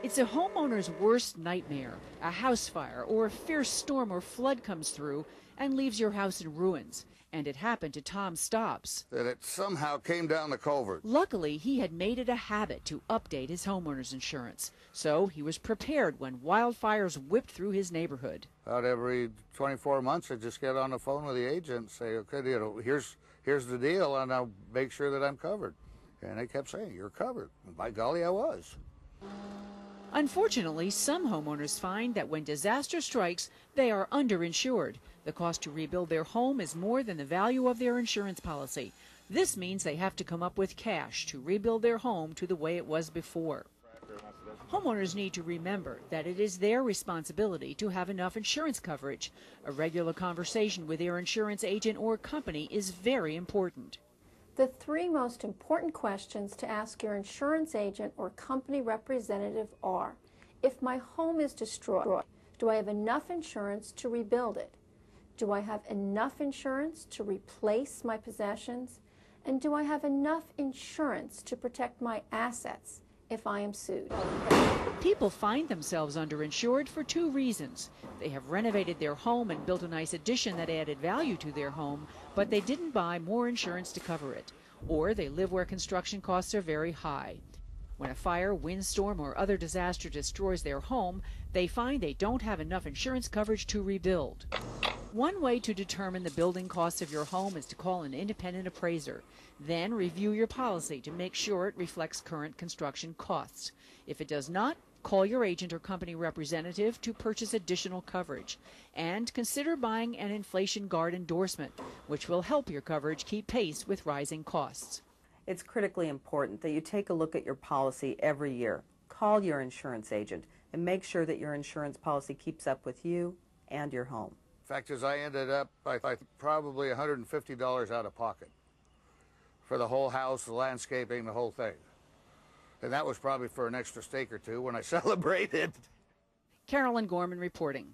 It's a homeowner's worst nightmare. A house fire or a fierce storm or flood comes through and leaves your house in ruins. And it happened to Tom Stobbs. That it somehow came down the culvert. Luckily, he had made it a habit to update his homeowner's insurance. So he was prepared when wildfires whipped through his neighborhood. About every 24 months, I just get on the phone with the agent and say, okay, here's the deal, and I'll make sure that I'm covered. And they kept saying, you're covered. And by golly, I was. Unfortunately, some homeowners find that when disaster strikes, they are underinsured. The cost to rebuild their home is more than the value of their insurance policy. This means they have to come up with cash to rebuild their home to the way it was before. Homeowners need to remember that it is their responsibility to have enough insurance coverage. A regular conversation with their insurance agent or company is very important. The three most important questions to ask your insurance agent or company representative are: if my home is destroyed, do I have enough insurance to rebuild it? Do I have enough insurance to replace my possessions? And do I have enough insurance to protect my assets if I am sued? People find themselves underinsured for two reasons. They have renovated their home and built a nice addition that added value to their home, but they didn't buy more insurance to cover it. Or they live where construction costs are very high. When a fire, windstorm, or other disaster destroys their home, they find they don't have enough insurance coverage to rebuild. One way to determine the building costs of your home is to call an independent appraiser. Then review your policy to make sure it reflects current construction costs. If it does not, call your agent or company representative to purchase additional coverage. And consider buying an inflation guard endorsement, which will help your coverage keep pace with rising costs. It's critically important that you take a look at your policy every year. Call your insurance agent and make sure that your insurance policy keeps up with you and your home. Fact is, I ended up probably $150 out of pocket for the whole house, the landscaping, the whole thing. And that was probably for an extra steak or two when I celebrated. Carolyn Gorman reporting.